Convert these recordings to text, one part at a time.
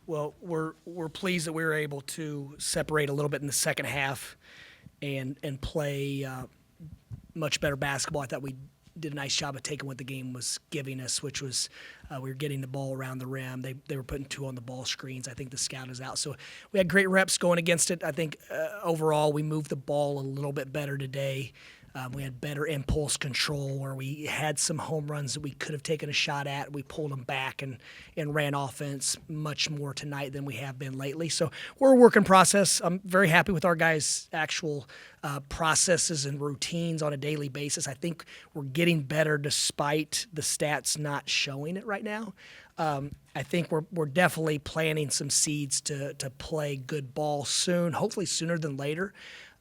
Well, we're pleased that we were able to separate a little bit in the second half and play much better basketball. I thought we did a nice job of taking what the game was giving us, which was we were getting the ball around the rim. They were putting 2 on the ball screens. I think the scout is out. So we had great reps going against it. I think overall we moved the ball a little bit better today. We had better impulse control where we had some home runs that we could have taken a shot at. We pulled them back and ran offense much more tonight than we have been lately. So we're a work in process. I'm very happy with our guys' actual processes and routines on a daily basis. I think we're getting better despite the stats not showing it right now. I think we're definitely planting some seeds to play good ball soon, hopefully sooner than later.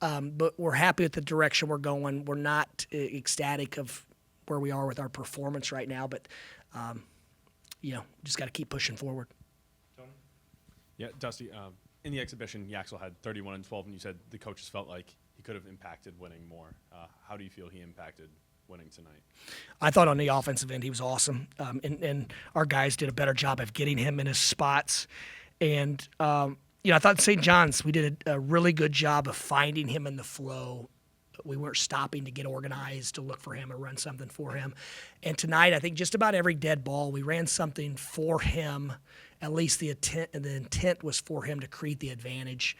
But we're happy with the direction we're going. We're not ecstatic of where we are with our performance right now, but just got to keep pushing forward. Tony? Yeah, Dusty. In the exhibition, Yakel had 31 and 12, and you said the coaches felt like he could have impacted winning more. How do you feel he impacted winning tonight? I thought on the offensive end he was awesome, and our guys did a better job of getting him in his spots, and. I thought St. John's, we did a really good job of finding him in the flow. We weren't stopping to get organized to look for him or run something for him. And tonight, I think just about every dead ball, we ran something for him. At least the intent was for him to create the advantage.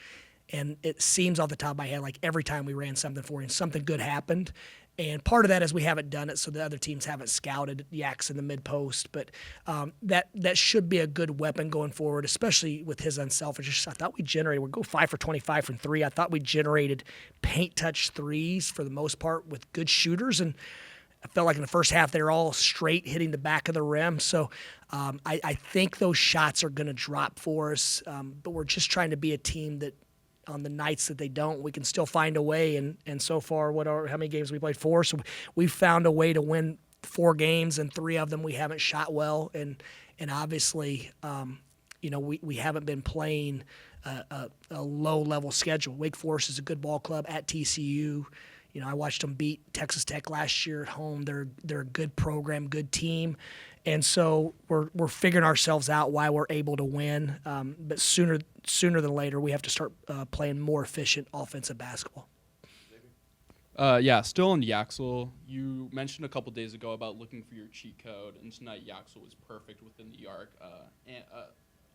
And it seems off the top of my head like every time we ran something for him, something good happened. And part of that is we haven't done it, so the other teams haven't scouted Yaks in the mid-post. But that should be a good weapon going forward, especially with his unselfishness. I thought we'll go 5 for 25 from 3. I thought we generated paint-touch threes for the most part with good shooters. And I felt like in the first half they were all straight hitting the back of the rim. So I think those shots are going to drop for us. But we're just trying to be a team that on the nights that they don't, we can still find a way. And so far, how many games we played? 4. So we've found a way to win 4 games, and 3 of them we haven't shot well. And obviously, we haven't been playing a low-level schedule. Wake Forest is a good ball club at TCU. I watched them beat Texas Tech last year at home. They're a good program, good team. And so we're figuring ourselves out why we're able to win. But sooner than later, we have to start playing more efficient offensive basketball. Still on Yakel, you mentioned a couple days ago about looking for your cheat code, and tonight Yakel was perfect within the arc, and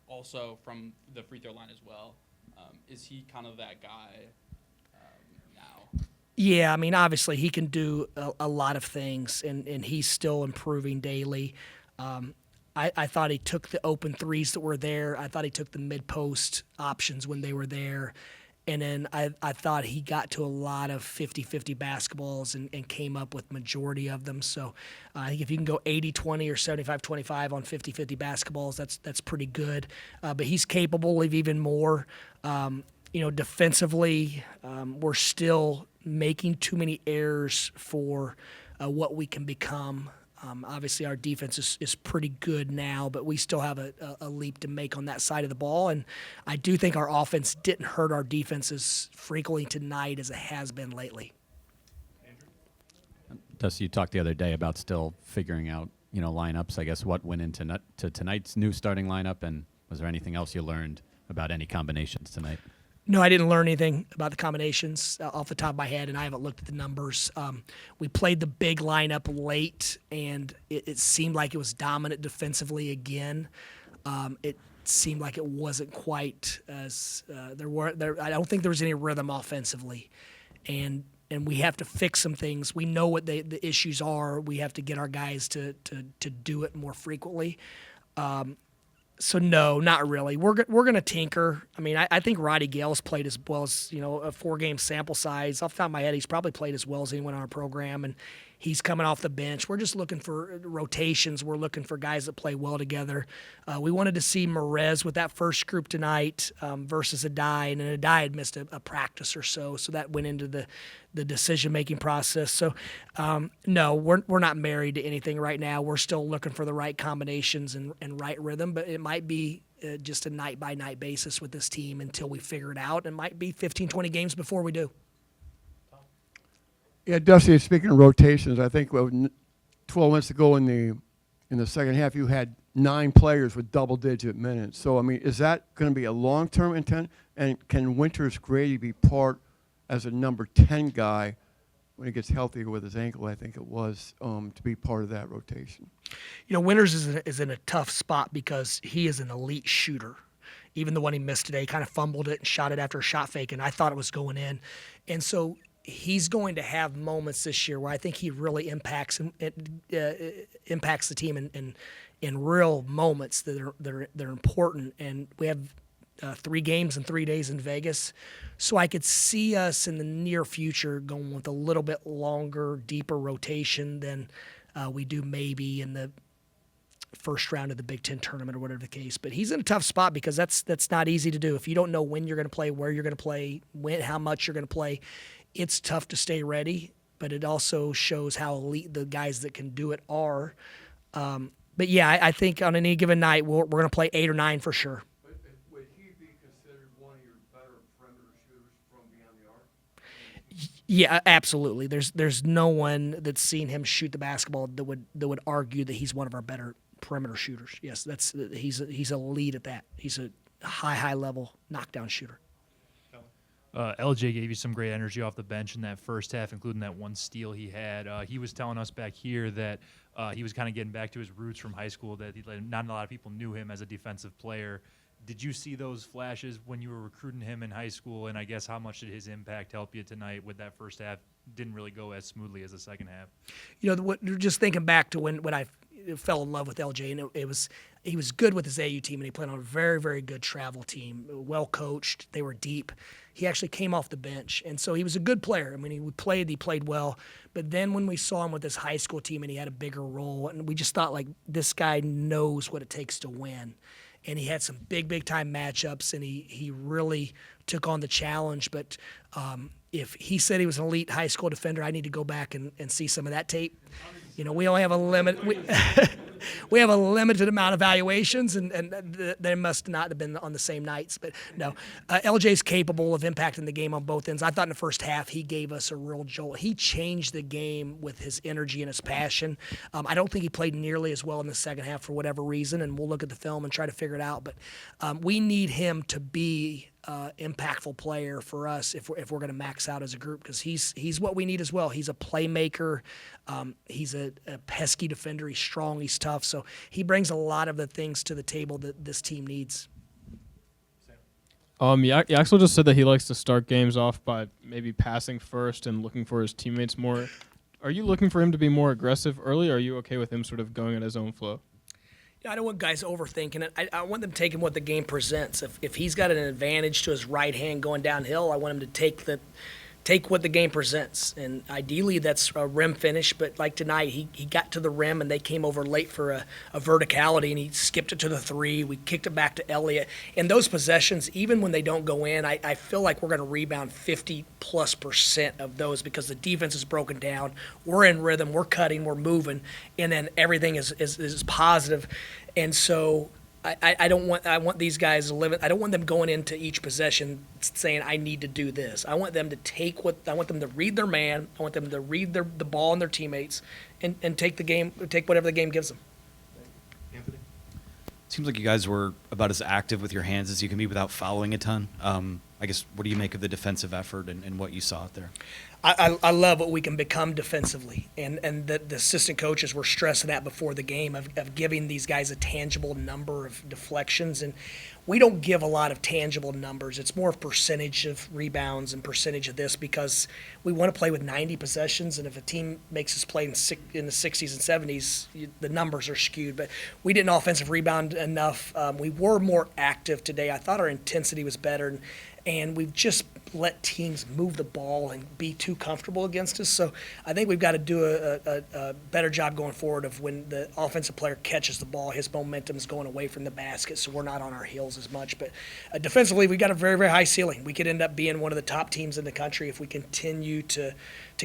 also from the free throw line as well. Is he kind of that guy now? Yeah, I mean, obviously he can do a lot of things, and he's still improving daily. I thought he took the open threes that were there. I thought he took the mid-post options when they were there. And then I thought he got to a lot of 50-50 basketballs and came up with majority of them. So I think if you can go 80-20 or 75-25 on 50-50 basketballs, that's pretty good. But he's capable of even more. Defensively, we're still making too many errors for what we can become. Obviously, our defense is pretty good now, but we still have a leap to make on that side of the ball. And I do think our offense didn't hurt our defense as frequently tonight as it has been lately. Dusty, you talked the other day about still figuring out, lineups. I guess what went into tonight's new starting lineup, and was there anything else you learned about any combinations tonight? No, I didn't learn anything about the combinations off the top of my head, and I haven't looked at the numbers. We played the big lineup late, and it seemed like it was dominant defensively again. It seemed like it wasn't quite as I don't think there was any rhythm offensively, and we have to fix some things. We know what the issues are. We have to get our guys to do it more frequently. So no, not really. We're going to tinker. I mean, I think Roddy Gale's played as well as, a 4-game sample size. Off the top of my head, he's probably played as well as anyone on our program, and he's coming off the bench. We're just looking for rotations. We're looking for guys that play well together. We wanted to see Merez with that first group tonight versus Adai, and then Adai had missed a practice or so that went into the decision-making process. So, no, we're not married to anything right now. We're still looking for the right combinations and right rhythm, but it might be just a night-by-night basis with this team until we figure it out. It might be 15, 20 games before we do. Yeah, Dusty, speaking of rotations, I think 12 minutes ago in the second half, you had 9 players with double-digit minutes. So, I mean, is that going to be a long-term intent? And can Winters Grady be part as a number 10 guy when he gets healthier with his ankle, I think it was, to be part of that rotation? You know, Winters is in a tough spot because he is an elite shooter. Even the one he missed today, kind of fumbled it and shot it after a shot fake, and I thought it was going in. And so he's going to have moments this year where I think he really impacts the team in real moments that are important. And we have 3 games in 3 days in Vegas, so I could see us in the near future going with a little bit longer, deeper rotation than we do maybe in the first round of the Big Ten tournament or whatever the case. But he's in a tough spot because that's not easy to do. If you don't know when you're going to play, where you're going to play, how much you're going to play, it's tough to stay ready. But it also shows how elite the guys that can do it are. But yeah, I think on any given night we're going to play 8 or 9 for sure. But would he be considered one of your better perimeter shooters from beyond the arc? Yeah, absolutely. There's no one that's seen him shoot the basketball that would argue that he's one of our better perimeter shooters. Yes, he's a lead at that. He's a high level knockdown shooter. LJ gave you some great energy off the bench in that first half, including that one steal he had. He was telling us back here that he was kind of getting back to his roots from high school, that not a lot of people knew him as a defensive player. Did you see those flashes when you were recruiting him in high school? And I guess how much did his impact help you tonight with that first half? Didn't really go as smoothly as the second half. You know, just thinking back to when I fell in love with LJ, and he was good with his AU team, and he played on a very, very good travel team, well coached. They were deep. He actually came off the bench, and so he was a good player. I mean, he played well. But then when we saw him with his high school team, and he had a bigger role, and we just thought, like, this guy knows what it takes to win. And he had some big time matchups, and he really took on the challenge. But if he said he was an elite high school defender, I need to go back and see some of that tape. You know, we only have a limit. We have a limited amount of evaluations, and they must not have been on the same nights. But no, LJ's capable of impacting the game on both ends. I thought in the first half he gave us a real jolt. He changed the game with his energy and his passion. I don't think he played nearly as well in the second half for whatever reason, and we'll look at the film and try to figure it out. But we need him to be impactful player for us if we're going to max out as a group, because he's what we need as well. He's a playmaker. He's a pesky defender. He's strong. He's tough. So he brings a lot of the things to the table that this team needs. Yakel just said that he likes to start games off by maybe passing first and looking for his teammates more. Are you looking for him to be more aggressive early, or are you okay with him sort of going at his own flow? I don't want guys overthinking it. I want them taking what the game presents. If he's got an advantage to his right hand going downhill, I want him to take what the game presents. And ideally that's a rim finish, but like tonight, he got to the rim and they came over late for a verticality, and he skipped it to the 3. We kicked it back to Elliott. And those possessions, even when they don't go in, I feel like we're going to rebound 50+% of those, because the defense is broken down. We're in rhythm, we're cutting, we're moving, and then everything is positive. And so I want these guys to live it. I don't want them going into each possession saying I need to do this. I want them to I want them to read their man. I want them to read the ball and their teammates, and take whatever the game gives them. Anthony? Seems like you guys were about as active with your hands as you can be without fouling a ton. I guess, what do you make of the defensive effort and what you saw out there? I love what we can become defensively, and the assistant coaches were stressing that before the game of giving these guys a tangible number of deflections, and we don't give a lot of tangible numbers. It's more percentage of rebounds and percentage of this, because we want to play with 90 possessions, and if a team makes us play in the 60s and 70s, the numbers are skewed. But we didn't offensive rebound enough. We were more active today. I thought our intensity was better, and we've just let teams move the ball and be too comfortable against us. So I think we've got to do a better job going forward of when the offensive player catches the ball, his momentum is going away from the basket, so we're not on our heels as much. But defensively, we've got a very, very high ceiling. We could end up being one of the top teams in the country if we continue to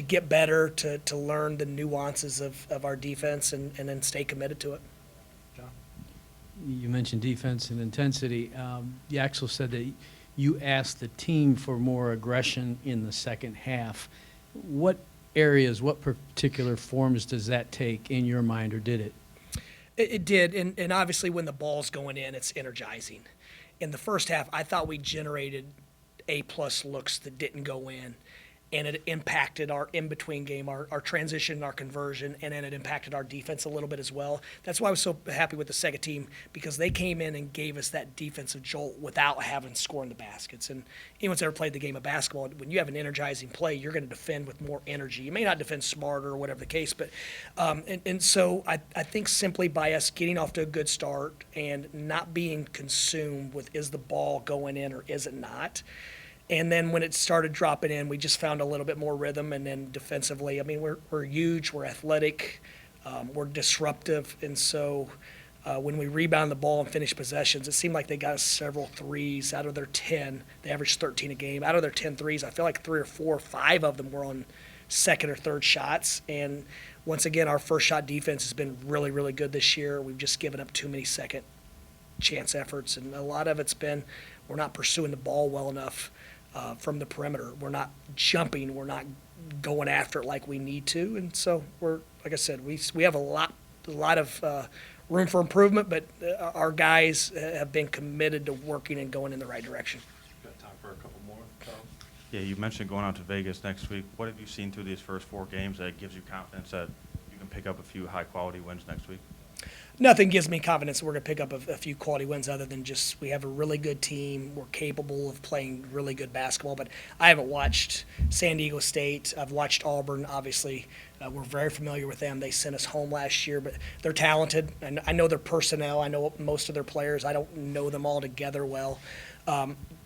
get better, to learn the nuances of our defense and then stay committed to it. John? You mentioned defense and intensity. Yakel said that you asked the team for more aggression in the second half. What areas, what particular forms does that take in your mind, or did it? It did, and obviously when the ball's going in, it's energizing. In the first half, I thought we generated A-plus looks that didn't go in, and it impacted our in-between game, our transition, our conversion, and then it impacted our defense a little bit as well. That's why I was so happy with the second team, because they came in and gave us that defensive jolt without having scoring the baskets. And anyone's ever played the game of basketball, when you have an energizing play, you're going to defend with more energy. You may not defend smarter or whatever the case, but so I think simply by us getting off to a good start and not being consumed with is the ball going in or is it not, and then when it started dropping in, we just found a little bit more rhythm. And then defensively, I mean, we're huge, we're athletic, we're disruptive. And so when we rebound the ball and finish possessions, it seemed like they got us several threes out of their 10. They averaged 13 a game. Out of their 10 threes, I feel like 3 or 4 or 5 of them were on second or third shots. And once again, our first shot defense has been really, really good this year. We've just given up too many second chance efforts. And a lot of it's been we're not pursuing the ball well enough. From the perimeter, we're not jumping, we're not going after it like we need to, and so we're, like I said, we have a lot of room for improvement, but our guys have been committed to working and going in the right direction. Got time for a couple more, Charles? Yeah, you mentioned going out to Vegas next week. What have you seen through these first 4 games that gives you confidence that you can pick up a few high-quality wins next week? Nothing gives me confidence that we're going to pick up a few quality wins other than just we have a really good team. We're capable of playing really good basketball. But I haven't watched San Diego State. I've watched Auburn, obviously. We're very familiar with them. They sent us home last year, but they're talented. And I know their personnel. I know most of their players. I don't know them all together well.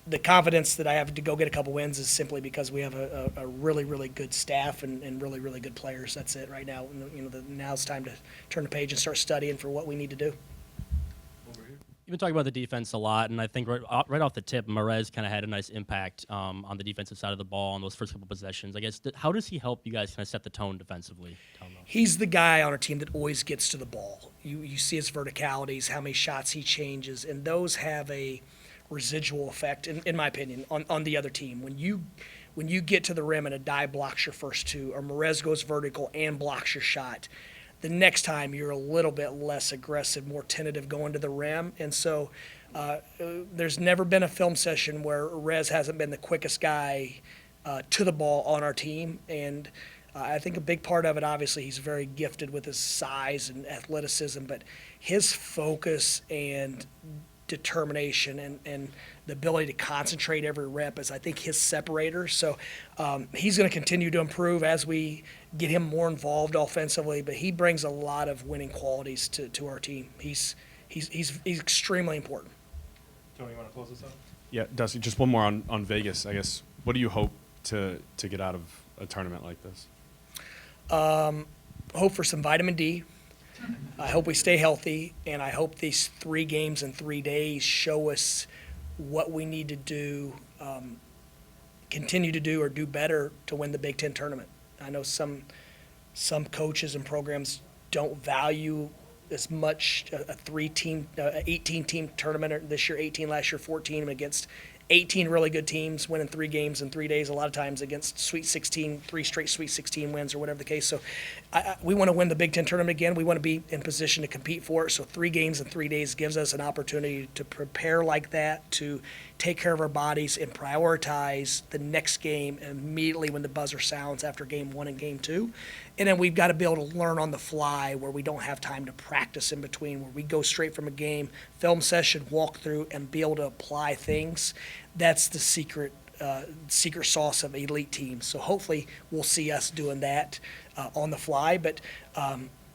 The confidence that I have to go get a couple wins is simply because we have a really, really good staff and really, really good players. That's it right now. You know, now it's time to turn the page and start studying for what we need to do. You've been talking about the defense a lot, and I think right off the tip, Merez kind of had a nice impact on the defensive side of the ball on those first couple possessions. I guess, how does he help you guys kind of set the tone defensively? He's the guy on our team that always gets to the ball. You see his verticalities, how many shots he changes, and those have a residual effect, in my opinion, on the other team. When you get to the rim and a dive blocks your first 2, or Merez goes vertical and blocks your shot, the next time you're a little bit less aggressive, more tentative going to the rim. And so there's never been a film session where Rez hasn't been the quickest guy to the ball on our team. And I think a big part of it, obviously, he's very gifted with his size and athleticism, but his focus and determination and the ability to concentrate every rep is, I think, his separator. So he's going to continue to improve as we get him more involved offensively, but he brings a lot of winning qualities to our team. He's extremely important. Tony, you want to close this up? Yeah, Dusty, just one more on Vegas. I guess, what do you hope to get out of a tournament like this? Hope for some vitamin D. I hope we stay healthy, and I hope these 3 games in 3 days show us what we need to do, continue to do, or do better to win the Big Ten tournament. I know some coaches and programs don't value as much a 18-team tournament this year, 18 last year, 14 against 18 really good teams, winning 3 games in 3 days, a lot of times against Sweet 16, 3 straight Sweet 16 wins or whatever the case. So we want to win the Big Ten tournament again. We want to be in position to compete for it. So 3 games in 3 days gives us an opportunity to prepare like that, to take care of our bodies and prioritize the next game immediately when the buzzer sounds after game 1 and game 2. And then we've got to be able to learn on the fly where we don't have time to practice in between, where we go straight from a game, film session, walk through, and be able to apply things. That's the secret sauce of elite teams. So hopefully we'll see us doing that on the fly. But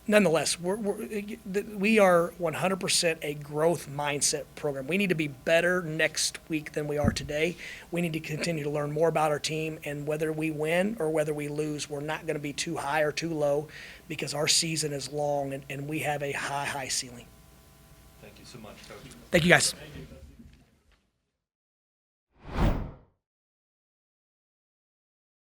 nonetheless, we are 100% a growth mindset program. We need to be better next week than we are today. We need to continue to learn more about our team, and whether we win or whether we lose, we're not going to be too high or too low, because our season is long and we have a high ceiling. Thank you so much, Coach. Thank you, guys. Thank you.